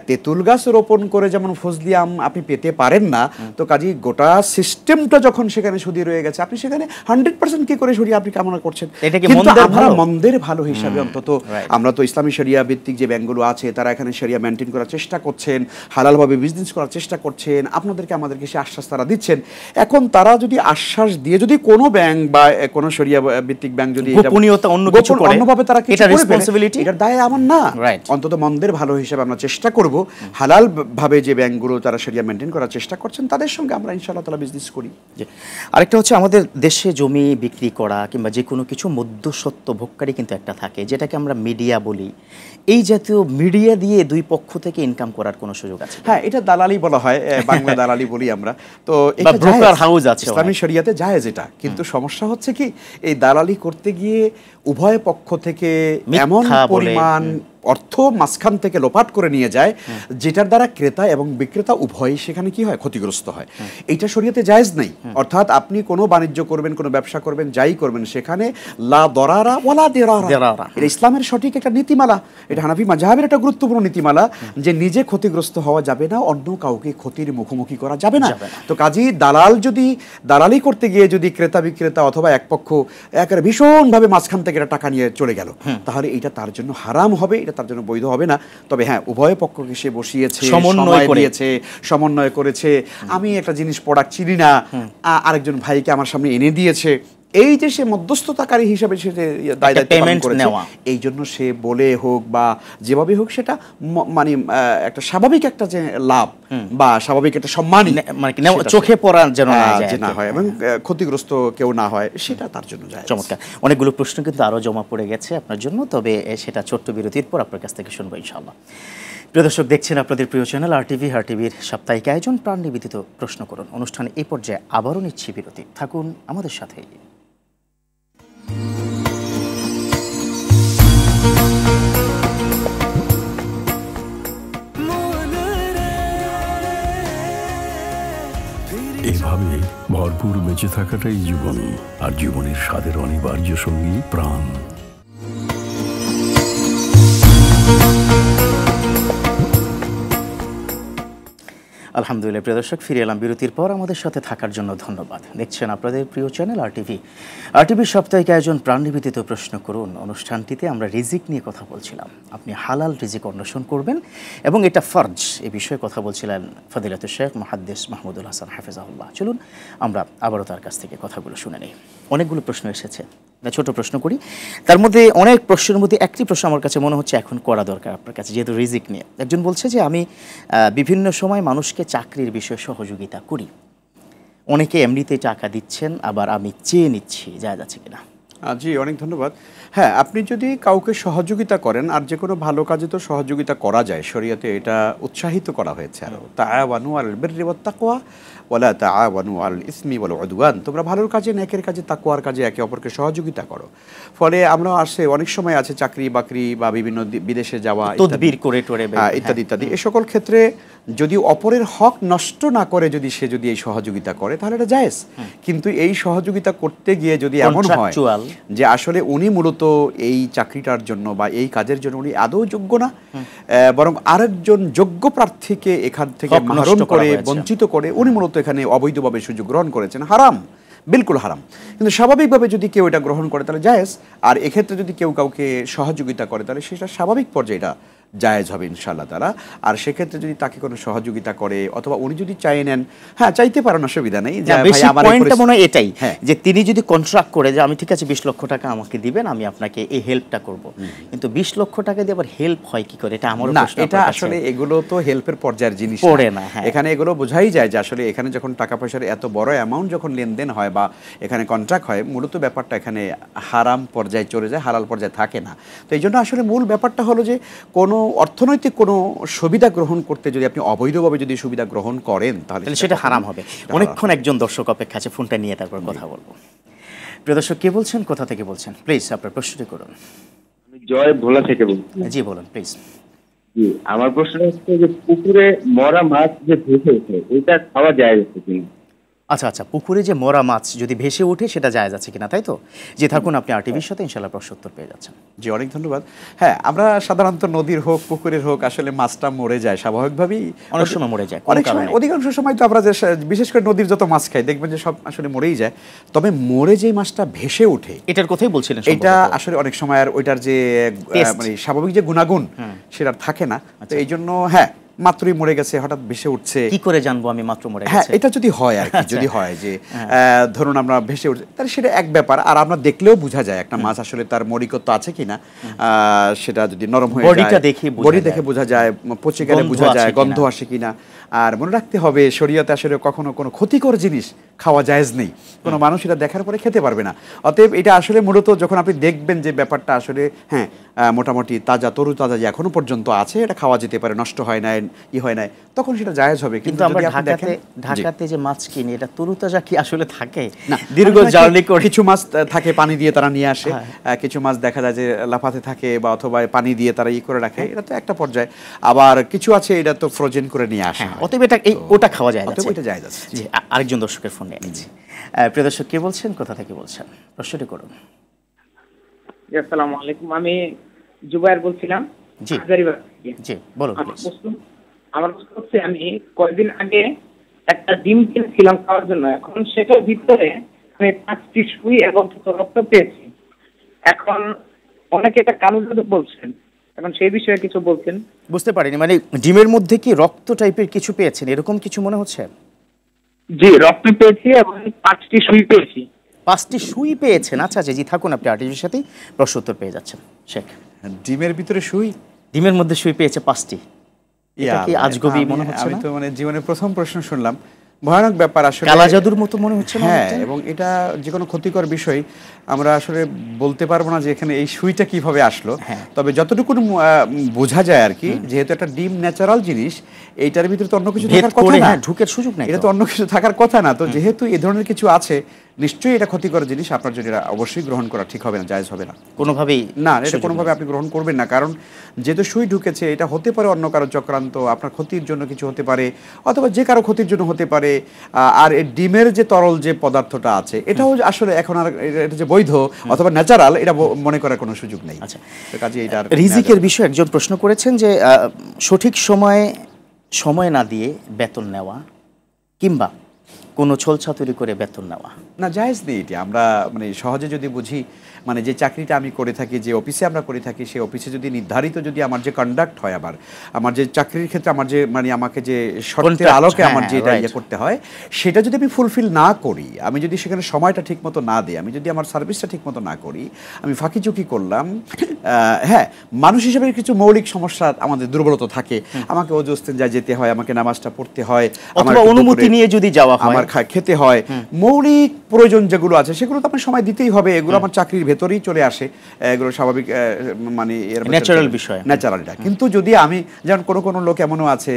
তেঁতুল গাছ রোপণ করে যেমন ফজলি আম আপনি পেতে পারেন না, তো কাজেই গোটা সিস্টেমটা যখন সেখানে সুদী রয়ে গেছে, আপনি সেখানে 100% কি করে শরিয়া আপনি কামনা করছেন? কিন্তু আমরা মন্দের ভালো হিসাবে অন্তত আমরা তো ইসলামী শরিয়া ভিত্তিক যে ব্যাংকগুলো আছে তারা এখানে শরিয়া মেনটেন করার চেষ্টা করছেন, হালালভাবে বিজনেস করার চেষ্টা করছেন, আপনাদেরকে আমাদেরকে সে আশ্বাস তারা দিচ্ছেন। এখন তারা যদি আশ্বাস দিয়ে যদি কোনো ব্যাংক বা কোনো শরিয়া ভিত্তিক ব্যাংক যদি গোপনীয়তা অন্যভাবে তারা কিছু করে ফেলে, এটার দায় আমার না। অন্তত মন্দের ভালো হিসাবে আমরা চেষ্টা করব হালাল ভাবে যে ব্যাংকগুলো তারা শরিয়া মেনটেন করার চেষ্টা করছেন তাদের সঙ্গে আমরা ইনশাআল্লাহ তাআলা বিজনেস করি। আরেকটা হচ্ছে আমাদের দেশে জমি বিক্রি করা কিংবা যে কোনো কিছু মধ্যস্বত্ব ভোগকারী কিন্তু একটা থাকে, যেটাকে আমরা মিডিয়া বলি। এই জাতীয় মিডিয়া দিয়ে দুই পক্ষ থেকে ইনকাম করার কোনো সুযোগ আছে? হ্যাঁ, এটা দালালি বলা হয়, বাংলা দালালি বলি আমরা। তো এটা ব্রোকার হাউস আছে ইসলামী শরিয়াতে জায়েজ এটা, কিন্তু সমস্যা হচ্ছে কি এই দালালি করতে গিয়ে উভয় পক্ষ থেকে এমন পরিমাণ অর্থ মাঝখান থেকে লোপাট করে নিয়ে যায় যেটার দ্বারা ক্রেতা এবং বিক্রেতা উভয়ই সেখানে কি হয়, ক্ষতিগ্রস্ত হয়। এইটা শরিয়াতে জায়েজ নেই। অর্থাৎ আপনি কোনো বাণিজ্য করবেন, কোনো ব্যবসা করবেন, যাই করবেন, সেখানে লা দরারা ওয়ালা দিরারা, এটা ইসলামের সঠিক একটা নীতিমালা। এটা হানাফি মাযহাবের একটা গুরুত্বপূর্ণ নীতিমালা যে নিজে ক্ষতিগ্রস্ত হওয়া যাবে না, অন্য কাউকে ক্ষতির মুখোমুখি করা যাবে না। তো কাজেই দালাল যদি দালালি করতে গিয়ে যদি ক্রেতা বিক্রেতা অথবা এক পক্ষ একেবারে ভীষণভাবে মাঝখান থেকে একটা টাকা নিয়ে চলে গেল, তাহলে এটা তার জন্য হারাম হবে, তার জন্য বৈধ হবে না। তবে হ্যাঁ, উভয় পক্ষকে সে বসিয়েছে, সমন্বয় করেছে। আমি একটা জিনিস প্রোডাক্ট চিনি না, আরেকজন ভাইকে আমার সামনে এনে দিয়েছে, এই যে সে মধ্যস্থতাকারী হিসাবে সে দায়িত্ব পালন করেছে, এই জন্য সে বলে হোক বা যেভাবে হোক সেটা মানে একটা স্বাভাবিক একটা যে লাভ বা স্বাভাবিক একটা সম্মান মানে চোখে পড়া যেন না হয় এবং ক্ষতিগ্রস্ত কেউ না হয়, সেটা তার জন্য যায়। চমৎকার। অনেকগুলো প্রশ্ন কিন্তু আরো জমা পড়ে গেছে আপনার জন্য, তবে সেটা ছোট্ট বিরতির পর আপনার কাছ থেকে শুনবো ইনশাআল্লাহ। প্রিয় দর্শক, দেখছেন আপনাদের প্রিয় চ্যানেল আরটিভির সাপ্তাহিক আয়োজন প্রাণ নিবেদিত প্রশ্ন করুন অনুষ্ঠানে। এই পর্যায়ে আবারও নিচ্ছি বিরতি, থাকুন আমাদের সাথেই। এভাবে ভরপুর বেঁচে থাকাটাই জীবন, আর জীবনের স্বাদের অনিবার্য সঙ্গী প্রাণ। আলহামদুলিল্লাহ প্রিয় দর্শক, ফিরে এলাম বিরতির পর। আমাদের সাথে থাকার জন্য ধন্যবাদ। দেখছেন আপনাদের প্রিয় চ্যানেল আরটিভির সাপ্তাহিক আয়োজন প্রাণ নিবেদিত প্রশ্ন করুন অনুষ্ঠানটিতে আমরা রিজিক নিয়ে কথা বলছিলাম। আপনি হালাল রিজিক অন্বেষণ করবেন এবং এটা ফরজ, এ বিষয়ে কথা বলছিলেন ফজিলাতুল শেখ মুহাদ্দিস মাহমুদুল হাসান হাফেজাহুল্লাহ। চলুন আমরা আবারও তার কাছ থেকে কথাগুলো শুনে নেই। অনেকগুলো প্রশ্ন এসেছে, ছোট প্রশ্ন করি। তার মধ্যে অনেক প্রশ্নের মধ্যে একটি প্রশ্ন আমার কাছে মনে হচ্ছে এখন করা দরকার আপনার কাছে, যেহেতু রিজিক নিয়ে। একজন বলছে যে আমি বিভিন্ন সময় মানুষকে চাকরির বিষয়ে সহযোগিতা করি, অনেকে এমনিতেই টাকা দিচ্ছেন, আবার আমি চেয়ে নিচ্ছি, যায় যাচ্ছে কিনা? জি, অনেক ধন্যবাদ। হ্যাঁ, আপনি যদি কাউকে সহযোগিতা করেন, আর যে কোনো ভালো কাজে তো সহযোগিতা করা যায়, শরীয়তে এটা উৎসাহিত করা হয়েছে। আরো তাআওয়ানু আলাল বিররি ওয়াত তাকওয়া ওয়ালা তাআওয়ানু আলাল ইসমি ওয়াল উদওয়ান, তোমরা ভালোর কাজে, নেকের কাজে, তাকওয়ার কাজে একে অপরকে সহযোগিতা করো। ফলে আমরা আসে অনেক সময় আছে চাকরি বাকরি বা বিভিন্ন বিদেশে যাওয়া, তদবির করে টোরে ইত্যাদি ইত্যাদি, এ সকল ক্ষেত্রে যদি অপরের হক নষ্ট না করে যদি সে যদি এই সহযোগিতা করে তাহলে এটা জায়েজ। কিন্তু এই সহযোগিতা করতে গিয়ে যদি এমন হয় যে আসলে উনি মূলত এই চাকরিটার জন্য বা এই কাজের জন্য উনি আদৌ যোগ্য না, বরং আরেকজন যোগ্য প্রার্থীকে এখান থেকে মাহরুম করে, বঞ্চিত করে উনি মূলত এখানে অবৈধভাবে সুযোগ গ্রহণ করেছেন, হারাম, বিলকুল হারাম। কিন্তু স্বাভাবিকভাবে যদি কেউ এটা গ্রহণ করে তাহলে জায়েজ। আর এক্ষেত্রে যদি কেউ কাউকে সহযোগিতা করে তাহলে সেটা স্বাভাবিক পর্যায়ে এটা জায়েজ হবে ইনশাআল্লাহ তাআলা। আর সেক্ষেত্রে যদি তাকে কোনো সহযোগিতা করে অথবা উনি যদি চাই নেন, হ্যাঁ চাইতে পারেন, অসুবিধা নেই। পয়েন্টটা মনে হয় এটাই যে তিনি যদি কন্ট্রাক্ট করে যে আমি ঠিক আছে 20 লক্ষ টাকা আমাকে দিবেন, আমি আপনাকে এই হেল্পটা করব, কিন্তু 20 লক্ষ টাকা দিয়ে আবার হেল্প হয় কি করে, এটা আমার প্রশ্ন। এটা আসলে এগুলো তো হেল্পের পর্যায়ের জিনিস পড়ে না। এখানে এগুলো বোঝাই যায় যে আসলে এখানে যখন টাকা পয়সার এত বড় অ্যামাউন্ট যখন লেনদেন হয় বা এখানে কন্ট্রাক্ট হয়, মূলত ব্যাপারটা এখানে হারাম পর্যায়ে চলে যায়, হালাল পর্যায়ে থাকে না। তো এই জন্য আসলে মূল ব্যাপারটা হলো যে কোনো অর্থনৈতিক কোনো সুবিধা গ্রহণ করতে যদি আপনি অবৈধভাবে যদি সুবিধা গ্রহণ করেন তাহলে সেটা হারাম হবে। অনেকক্ষণ একজন দর্শক অপেক্ষা আছে, ফোনটা নিয়ে তারপর কথা বলবো। প্রিয় দর্শক, কে বলছেন, কোথা থেকে বলছেন? প্লিজ আপনার প্রশ্নটি করুন। আমি জয় ভোলা থেকে বলছি। জি বলুন প্লিজ। জি, আমার প্রশ্ন হচ্ছে যে পুকুরে মরা মাছ যে ভেসে ওঠে এটা খাওয়া যায় কিনা? আচ্ছা আচ্ছা, পুকুরে যে মরা মাছ যদি ভেসে ওঠে সেটা জায়েজ আছে কিনা, তাই তো? যে থাকুন আপনি আরটিভির সাথে, ইনশাআল্লাহ প্রশ্ন উত্তর পেয়ে যাচ্ছেন। জি, অনেক ধন্যবাদ। হ্যাঁ, আমরা সাধারণত নদীর হোক পুকুরের হোক আসলে মাছটা মরে যায় স্বাভাবিকভাবেই, অনেক সময় মরে যায়, অনেক সময়, অধিকাংশ সময় তো আমরা যে বিশেষ করে নদীর যত মাছ খাই দেখবেন যে সব আসলে মরেই যায়। তবে মরে যে মাছটা ভেসে ওঠে এটার কথাই বলছিলেন, এটা আসলে অনেক সময় আর ওইটার যে মানে স্বাভাবিক যে গুণাগুণ সেটা থাকে না। তো এই জন্য হ্যাঁ, মাত্রই মরে গেছে, হঠাৎ ভেসে উঠছে, কি করে জানবো আমি মাত্র মরে গেছে? হ্যাঁ, এটা যদি হয় আর কি, যদি হয় যে ধরুন আমরা ভেসে উঠছে, তাহলে সেটা এক ব্যাপার। আর আমরা দেখলেও বোঝা যায় একটা মাছ আসলে তার মরিকত্ব আছে কিনা, সেটা যদি নরম হয়ে যায়, বডি দেখে বোঝা যায়, পচে গেলে বোঝা যায়, গন্ধ আসে কিনা। আর মনে রাখতে হবে শরীয়তে আসলে কখনো কোনো ক্ষতিকর জিনিস খাওয়া জায়েজ নেই, কোনো মানুষ এটা দেখার পরে খেতে পারবে না। অতএব এটা আসলে মূলত যখন আপনি দেখবেন যে ব্যাপারটা আসলে হ্যাঁ মোটামুটি তাজা, তরু তাজা যে এখনো পর্যন্ত আছে, এটা খাওয়া যেতে পারে, নষ্ট হয় না, ই হয় না, তখন সেটা জায়েজ হবে। কিন্তু আমরা ঢাকাতে যে মাছ কিনি এটা তরুতাজা কি আসলে থাকে? না, দীর্ঘ জার্নি করে কিছু মাছ থাকে পানি দিয়ে তারা নিয়ে আসে, কিছু মাছ দেখা যায় যে লাফাতে থাকে বা অথবা পানি দিয়ে তারা করে রাখে, এটা তো একটা পর্যায়ে। আবার কিছু আছে এটা তো ফ্রোজেন করে নিয়ে আসে, অতএব এটা ওটা খাওয়া যায়, অতএব এটা জায়েজ আছে। জি, আরেকজন দর্শকের ফোন নিয়ে নিচ্ছি। প্রিয় দর্শক, কে বলছেন, কোথা থেকে বলছেন, প্রশ্নটি করুন। আসসালামু আলাইকুম, আমি জুবায়ের বলছিলাম। জি জি বলুন। আমার প্রশ্ন হচ্ছে, আমি কয়েকদিন আগে একটা ডিম কিনেছিলাম খাওয়ার জন্য, এখন সেটার ভিতরে আমি 5টি সুই এবং রক্ত পেয়েছি। এখন অনেকে এটা কানুজাদু বলছেন, এখন সেই বিষয়ে কিছু বলছেন। বুঝতে পারিনি, মানে ডিমের মধ্যে কি রক্ত টাইপের কিছু পেয়েছেন, এরকম কিছু মনে হচ্ছে? জি, রক্ত পেয়েছি এবং 5টি সুই পেয়েছি। 5টি সুই পেয়েছেন? আচ্ছা আচ্ছা, জি থাকুন, আপনি আর্টিভির সাথেই প্রশ্ন উত্তর পেয়ে যাচ্ছেন। শেখ, ডিমের ভিতরে সুই, ডিমের মধ্যে সুই পেয়েছে 5টি, এটা কি আজগবি মনে হচ্ছে? আমি তো মানে জীবনের প্রথম প্রশ্ন শুনলাম, ভয়ানক ব্যাপার আসলে, কালা জাদুর মতো মনে হচ্ছে না? হ্যাঁ, এবং এটা যে কোনো ক্ষতিকর বিষয় আমরা আসলে বলতে পারবো না যে এখানে এই সুইটা কিভাবে আসলো। তবে যতটুকু বোঝা যায় আর কি, যেহেতু একটা ডিম ন্যাচারাল জিনিস, এইটার ভিতরে তো অন্য কিছু থাকার কথা না, ঢুকের সুযোগ নেই, এটা তো অন্য কিছু থাকার কথা না। তো যেহেতু এই ধরনের কিছু আছে, নিশ্চয়ই এটা ক্ষতিকর জিনিস, আপনার জন্য এটা অবশ্যই গ্রহণ করা ঠিক হবে না, জায়েজ হবে না কোনোভাবেই। না, এটা কোনোভাবে আপনি গ্রহণ করবেন না, কারণ যেহেতু সুই ঢুকেছে, এটা হতে পারে অন্য কারো চক্রান্ত, আপনার ক্ষতির জন্য কিছু হতে পারে, অথবা যে কারো ক্ষতির জন্য হতে পারে। আর এই ডিমের যে তরল যে পদার্থটা আছে, এটাও আসলে এখন আর এটা যে বৈধ অথবা ন্যাচারাল এটা মনে করার কোনো সুযোগ নেই। আচ্ছা, কাজে এটা রিজিকের বিষয়ে একজন প্রশ্ন করেছেন যে সঠিক সময় না দিয়ে বেতন নেওয়া কিংবা কোনো ছলছাতুরি করে বেতন নেওয়া না, জায়েজ নেই এটি। আমরা মানে সহজে যদি বুঝি, মানে যে চাকরিটা আমি করে থাকি, যে অফিসে আমরা করে থাকি, সেই অফিসে যদি নির্ধারিত যদি আমার যে কন্ডাক্ট হয়, আবার আমার যে চাকরির ক্ষেত্রে আমার যে মানে আমাকে যে শর্তের আলোকে আমার যে ইয়ে করতে হয়, সেটা যদি আমি ফুলফিল না করি, আমি যদি সেখানে সময়টা ঠিক মতো না দিই, আমি যদি আমার সার্ভিসটা ঠিক মতো না করি, আমি ফাঁকিচুকি করলাম, হ্যাঁ, মানুষ হিসেবে কিছু মৌলিক সমস্যা আমাদের দুর্বলতা থাকে। আমাকে অজস্তিন যায় যেতে হয়, আমাকে নামাজটা পড়তে হয়, অথবা অনুমতি নিয়ে যদি যাওয়া হয়, আপনার খেতে হয়, মৌলিক প্রয়োজন যেগুলো আছে সেগুলো তো আপনার সময় দিতেই হবে। এগুলো আমার চাকরির ভেতরেই চলে আসে, এগুলো স্বাভাবিক, মানে ন্যাচারাল বিষয়, ন্যাচারালটা। কিন্তু যদি আমি, যেমন কোনো লোক এমনও আছে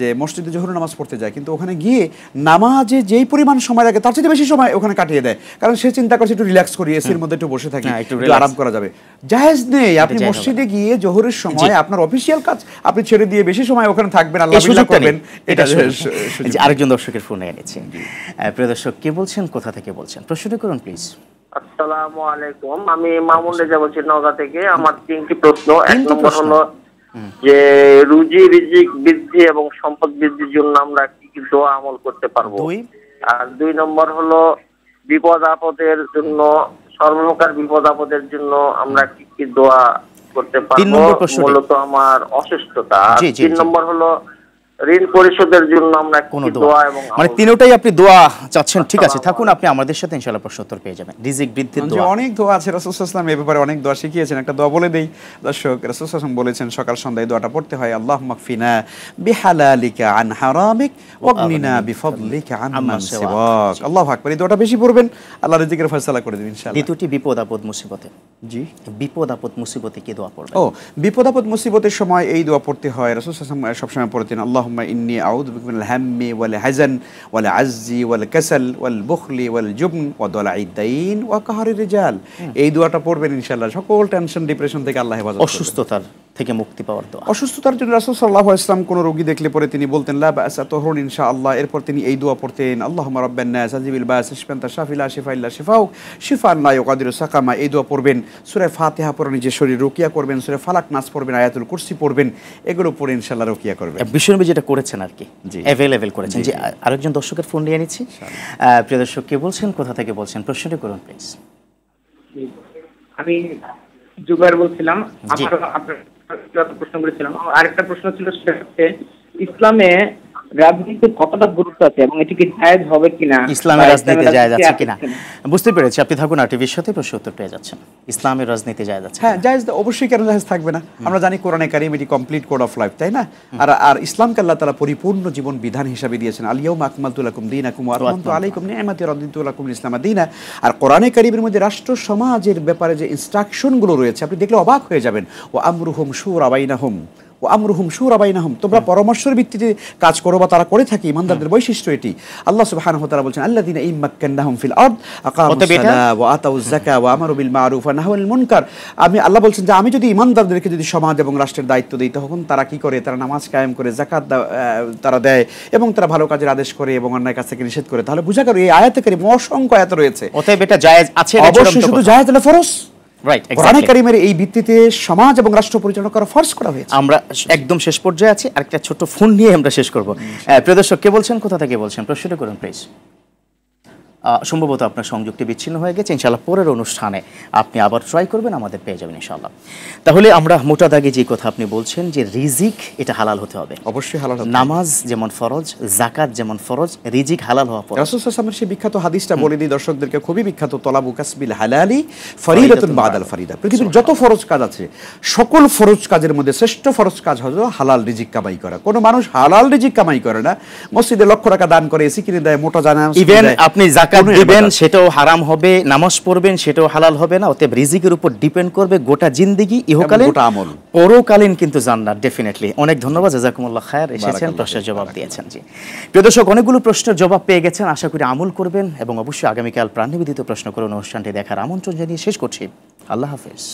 যে মসজিদে জোহর নামাজ পড়তে যায়, কিন্তু ওখানে গিয়ে নামাজে যেই পরিমাণ সময় লাগে তার চেয়ে বেশি সময় ওখানে কাটিয়ে দেয়, কারণ সে চিন্তা করছে একটু রিল্যাক্স করি, এসির মধ্যে একটু বসে থাকি, একটু আরাম করা যাবে। জায়েজ নেই। আপনি মসজিদে গিয়ে জোহরের সময় আপনার অফিসিয়াল কাজ আপনি ছেড়ে দিয়ে বেশি সময় ওখানে থাকবেন, আল্লাহ বিল্লাহ করবেন। এটা আরেকজন দর্শকের ফোনে এনেছে। প্রিয় দর্শক, কে বলছেন, কোথা থেকে বলছেন, প্রশ্নটা করুন প্লিজ। আসসালামু আলাইকুম, আমি মামুন রেজা বলছি নওগাঁ থেকে। আমার 3টি প্রশ্ন। 1 নম্বর হলো যে রুজি রিজিক বৃদ্ধি এবং সম্পদ বৃদ্ধির জন্য আমরা কি কি দোয়া আমল করতে পারবো। আর 2 নম্বর হলো বিপদ আপদের জন্য, সর্বপ্রকার বিপদ আপদের জন্য আমরা কি কি দোয়া করতে পারবো। মূলত আমার অসুস্থতা। 3 নম্বর হলো ঋণ পরিশোধের জন্য আমরা কোন দোয়া, এবং মানে তিনটাই আপনি দোয়া চাচ্ছেন। ঠিক আছে, থাকুন, আপনি আমাদের সাথে ইনশাআল্লাহ প্রশ্ন উত্তর পেয়ে যাবেন। রিজিক বৃদ্ধির দোয়া, অনেক দোয়া আছে। রাসূল সাল্লাল্লাহু আলাইহি ওয়াসাল্লাম এই ব্যাপারে অনেক দোয়া শিখিয়েছেন। একটা দোয়া বলে দেই দর্শক। রাসূল সাল্লাল্লাহু আলাইহি ওয়াসাল্লাম বলেছেন সকাল সন্ধ্যায় দোয়াটা পড়তে হয়, আল্লাহুম্মা কফিনা বিহালালিকা আন হারামিক ওয়াগনিনা বিফদলিকা আম্মান সিওয়াক। আল্লাহু আকবার। এই দোয়াটা বেশি পড়বেন, আল্লাহ রিজিকের ফয়সালা করে দিবেন ইনশাআল্লাহ। দ্বিতীয়টি বিপদ আপদ মুসিবতে। জি, বিপদ আপদ মুসিবতে কি দোয়া পড়বেন? বিপদ আপদ মুসিবতের সময় এই দোয়া পড়তে হয়। রাসূল সাল্লাল্লাহু আলাইহি ওয়াসাল্লাম সবসময় পড়তেন, আল্লাহুম্মা ইন্নী আউযু বিকা মিনাল হাম্মি ওয়াল হাযান ওয়াল আজজি ওয়াল কাসাল ওয়াল বুখলি ওয়াল জুবন ওয়া দালাইদ দাইন ওয়া কাহরির রিজাল। এই দোয়াটা পড়বেন ইনশাআল্লাহ, সকল টেনশন ডিপ্রেশন থেকে আল্লাহ হেফাজত করবেন। অসুস্থতার থেকে মুক্তি পাওয়ার দোয়া। অসুস্থতার জন্য রাসূল সাল্লাল্লাহু আলাইহি ওয়াসাল্লাম কোন রোগী দেখলে পরে তিনি বলতেন লা বা'সা তুহরুন ইনশাআল্লাহ। এরপর তিনি এই দোয়া পড়তেন, আল্লাহুম্মা রাব্বান নাস আযিবিল বা'স ইশফান্তা শাফিলা শিফা ইল্লা শিফাউক শিফান লা ইউগাদিরু সাকামা। এই দোয়া পড়বেন। সূরা ফাতিহা পড়ে নিজের শরীর রুকিয়া করবেন, সূরা ফালাক নাস পড়বেন, আয়াতুল কুরসি পড়বেন, এগুলো পড়ে ইনশাআল্লাহ রুকিয়া করবেন। বিশ্বনবী যেটা করেছেন আর কি, অ্যাভেলেবল করেছেন। যে আরেকজন দর্শকের ফোন নিয়ে নিচ্ছি। প্রিয় দর্শক, কে বলছেন, কোথা থেকে বলছেন, প্রশ্নটি করুন প্লিজ। আমি জুবাইর বলছিলাম। আপনার প্রশ্ন করেছিলাম। আরেকটা প্রশ্ন ছিল, সেটা হচ্ছে ইসলামে রাজনীতির কতটা গুরুত্ব আছে এবং এটি কি জায়েজ হবে কিনা, ইসলামের রাজনীতি জায়েজ আছে কিনা। বুঝতে পেরেছি, আপনি থাকুন, আর টিভির সাথে প্রশ্ন উত্তর পেয়ে যাচ্ছেন। ইসলামের রাজনীতি জায়েজ আছে? হ্যাঁ, জায়েজ অবশ্যই, কেন জায়েজ থাকবে না। আমরা জানি কোরআনে কারীম এটি কমপ্লিট কোড অফ লাইফ, তাই না? আর ইসলামকে আল্লাহ তাআলা পরিপূর্ণ জীবন বিধান হিসেবে দিয়েছেন। আল ইয়াউমা আকমালতু লাকুম দীনাকুম ওয়া আতমামতু আলাইকুম নি'মাতি ওয়া রাদিতু লাকুম ইসলামা দীনা। আর কোরআনে কারীমের মধ্যে রাষ্ট্র সমাজের ব্যাপারে যে ইনস্ট্রাকশনগুলো রয়েছে আপনি দেখলে অবাক হয়ে যাবেন। ওয়া আমরুহুম শুরা বাইনাহুম ও আমরুহুম শুরা বাইনাহুম। তোমরা পরামর্শের ভিত্তিতে কাজ করো, বা তারা করে থাকে। ইমানদারদের বৈশিষ্ট্য এটি। আল্লাহ সুবহানাহু ওয়া তাআলা বলেন, আল্লাযীনা ইম্মাক্কানাহুম ফিল আরদ আকামুস সালাহ ওয়া আতাউয যাকাত ওয়া আমারু বিল মারুফ ওয়া নাহাউ আনিল মুনকার। আল্লাহ বলছেন যে আমি যদি ইমানদারদেরকে যদি সমাজ এবং রাষ্ট্রের দায়িত্ব দিই, তখন তারা কি করে? তারা নামাজ কায়েম করে, যাকাত তারা দেয়, এবং তারা ভালো কাজের আদেশ করে এবং অন্যায় কাজ থেকে নিষেধ করে। তাহলে বুঝা গেল এই আয়াতে কারীম অসংখ্য আয়াত রয়েছে। অতএব এটা জায়েজ আছে, অবশ্যই শুধু জায়েজ না, ফরজ। রাইট, কোরআনে কারীমের এই ভিত্তিতে সমাজ এবং রাষ্ট্র পরিচালনা করা ফরজ করা হয়েছে। আমরা একদম শেষ পর্যায়ে আছি, আরেকটা ছোট ফোন নিয়ে আমরা শেষ করব। প্রিয় দর্শক, কে বলছেন, কোথা থেকে বলছেন, প্রশ্নটা করুন প্লিজ। সম্ভবত আপনার সংযোগটি বিচ্ছিন্ন হয়ে গেছে। ইনশাআল্লাহ পরের অনুষ্ঠানে আপনি আবার ট্রাই করবেন, আমাদের পেয়ে যাবেন ইনশাআল্লাহ। তাহলে আমরা মোটা দাগে যে কথা আপনি বলছেন যে রিজিক এটা হালাল হতে হবে। অবশ্যই হালাল। নামাজ যেমন ফরজ, যাকাত যেমন ফরজ, রিজিক হালাল হওয়া ফরজ। রাসূল সাল্লাল্লাহু আলাইহি ওয়াসাল্লামের সেই বিখ্যাত হাদিসটা বলে দিই দর্শকদেরকে, খুবই বিখ্যাত। তলাবু কাসবিল হালালি ফরিদাতুন বাদাল ফরিদা। পৃথিবীর যত ফরজ কাজ আছে, সকল ফরজ কাজের মধ্যে শ্রেষ্ঠ ফরজ কাজ হলো হালাল রিজিক কামাই করা। কোনো মানুষ হালাল রিজিক কামাই করে না, মসজিদে লক্ষ টাকা দান করে, এসি কিনে দেয়, মোটা জানা, ইভেন আপনি যাকাত দিবেন সেটাও হারাম হবে, নামাজ পড়বেন সেটাও হালাল হবে না। অতএব রিজিকের উপর ডিপেন্ড করবে গোটা জিন্দেগি, ইহকালীন, আমল, পরকালীন কিন্তু জান্নাত ডেফিনেটলি। অনেক ধন্যবাদ, জাযাকুমুল্লাহ খায়র, এসেছেন, প্রশ্নের জবাব দিয়েছেন। জি প্রিয় দর্শক, অনেকগুলো প্রশ্নের জবাব পেয়ে গেছেন, আশা করি আমল করবেন এবং অবশ্যই আগামীকাল প্রাণ নিবেদিত প্রশ্ন করুন অনুষ্ঠানটি দেখার আমন্ত্রণ জানিয়ে শেষ করছি। আল্লাহ হাফেজ।